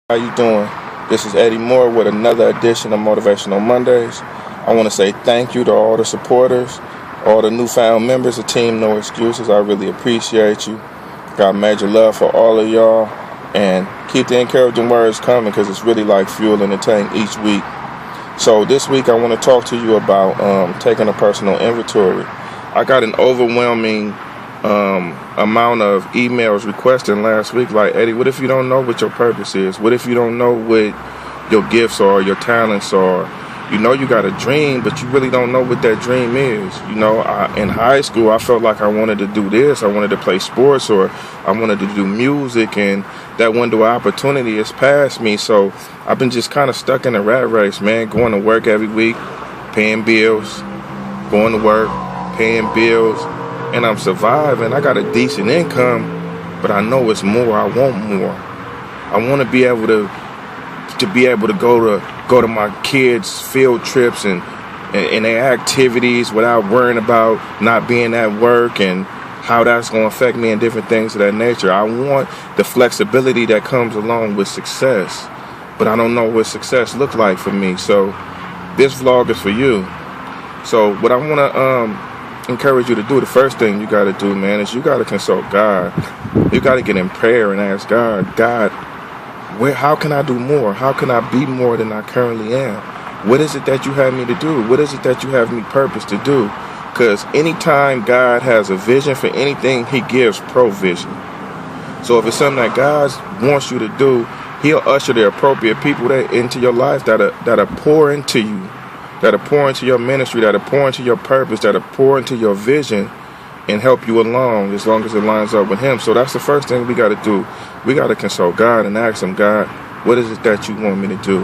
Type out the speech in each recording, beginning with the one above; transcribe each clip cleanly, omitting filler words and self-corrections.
How you doing? This is Eddie Moore with another edition of Motivational Mondays. I want to say thank you to all the supporters, all the newfound members of Team No Excuses. I really appreciate you. Got major love for all of y'all. And keep the encouraging words coming because it's really like fuel in the tank each week. So this week I want to talk to you about taking a personal inventory. I got an overwhelming amount of emails requesting last week, like, Eddie, what if you don't know what your purpose is? What if you don't know what your gifts are, your talents are? You know you got a dream, but you really don't know what that dream is. In high school, I felt like I wanted to do this. I wanted to play sports, or I wanted to do music, and that window of opportunity has passed me. So I've been just kind of stuck in a rat race, man, going to work every week, paying bills, going to work, paying bills, and I'm surviving. I got a decent income, but I know it's more. I want more. I want to be able to go to my kids' field trips and their activities without worrying about not being at work and how that's going to affect me and different things of that nature. I want the flexibility that comes along with success, but I don't know what success looks like for me. So this vlog is for you. So what I want to encourage you to do, the first thing you got to do, man, is you got to consult God. You got to get in prayer and ask God, how can I do more? How can I be more than I currently am? What is it that you have me to do? What is it that you have me purpose to do? Because anytime God has a vision for anything, he gives provision. So if it's something that God wants you to do, he'll usher the appropriate people into your life that are pour into you, that are pour into your ministry, that are pour into your purpose, that are pour into your vision and help you along as long as it lines up with him. So that's the first thing we got to do. We got to consult God and ask him, God, what is it that you want me to do?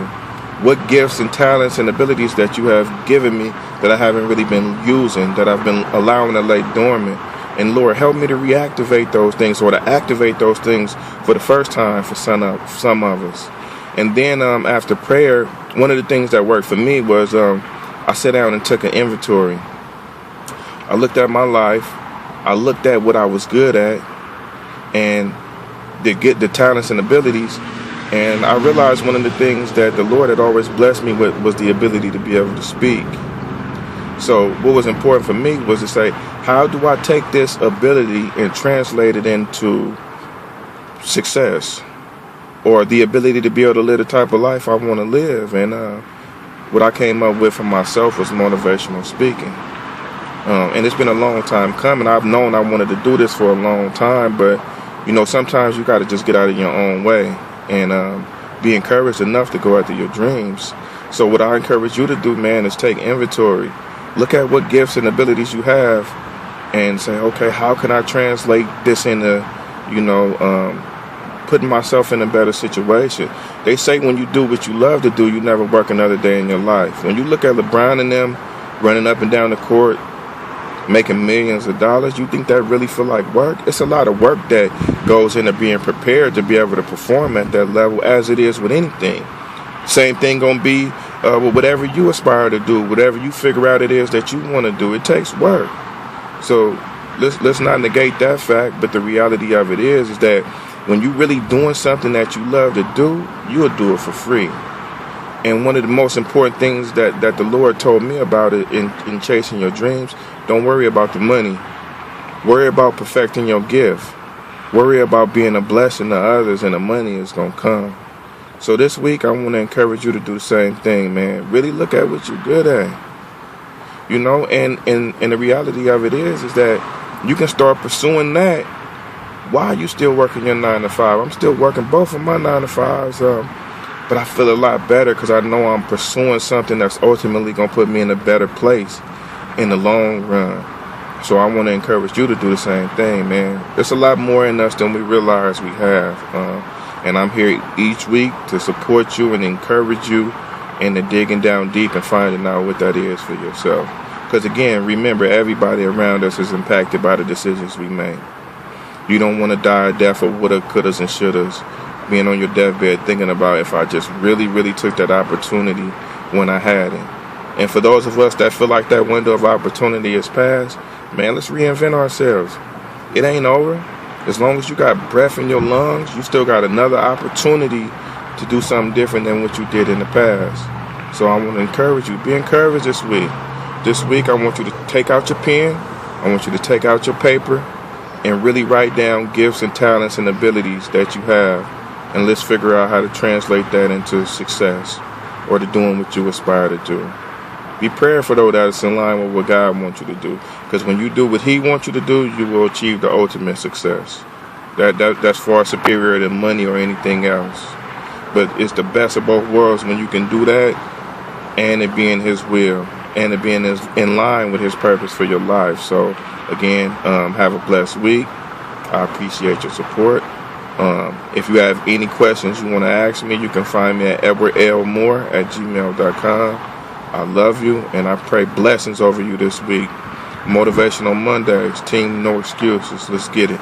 What gifts and talents and abilities that you have given me that I haven't really been using, that I've been allowing to lay dormant? And Lord, help me to reactivate those things or to activate those things for the first time for some of us. And then after prayer, one of the things that worked for me was I sat down and took an inventory. I looked at my life. I looked at what I was good at and the talents and abilities. And I realized one of the things that the Lord had always blessed me with was the ability to be able to speak. So what was important for me was to say, how do I take this ability and translate it into success, or the ability to be able to live the type of life I want to live? And what I came up with for myself was motivational speaking. And it's been a long time coming. I've known I wanted to do this for a long time, but sometimes you got to just get out of your own way and be encouraged enough to go after your dreams. So what I encourage you to do, man, is take inventory. Look at what gifts and abilities you have and say, okay, how can I translate this into, putting myself in a better situation? They say when you do what you love to do, you never work another day in your life. When you look at LeBron and them running up and down the court, making millions of dollars, you think that really feel like work? It's a lot of work that goes into being prepared to be able to perform at that level, as it is with anything. Same thing gonna be with whatever you aspire to do, whatever you figure out it is that you want to do. It takes work. So let's not negate that fact, but the reality of it is that when you really doing something that you love to do, you'll do it for free. And one of the most important things that the Lord told me about it in chasing your dreams, don't worry about the money. Worry about perfecting your gift. Worry about being a blessing to others, and the money is going to come. So this week, I want to encourage you to do the same thing, man. Really look at what you're good at. And the reality of it is that you can start pursuing that while you still working your 9 to 5. I'm still working both of my 9 to 5s. But I feel a lot better because I know I'm pursuing something that's ultimately going to put me in a better place in the long run. So I want to encourage you to do the same thing, man. There's a lot more in us than we realize we have. And I'm here each week to support you and encourage you into digging down deep and finding out what that is for yourself. Because again, remember, everybody around us is impacted by the decisions we make. You don't want to die a death of woulda, couldas, and shouldas, being on your deathbed thinking about if I just really, really took that opportunity when I had it. And for those of us that feel like that window of opportunity is past, man, let's reinvent ourselves. It ain't over. As long as you got breath in your lungs, you still got another opportunity to do something different than what you did in the past. So I want to encourage you. Be encouraged this week. This week, I want you to take out your pen. I want you to take out your paper and really write down gifts and talents and abilities that you have. And let's figure out how to translate that into success or to doing what you aspire to do. Be prayerful, though, that it's in line with what God wants you to do. Because when you do what He wants you to do, you will achieve the ultimate success. That's far superior than money or anything else. But it's the best of both worlds when you can do that and it being His will and it being in line with His purpose for your life. So, again, have a blessed week. I appreciate your support. If you have any questions you want to ask me, you can find me at edwardlmoore@gmail.com. I love you, and I pray blessings over you this week. Motivational Mondays, team, no excuses. Let's get it.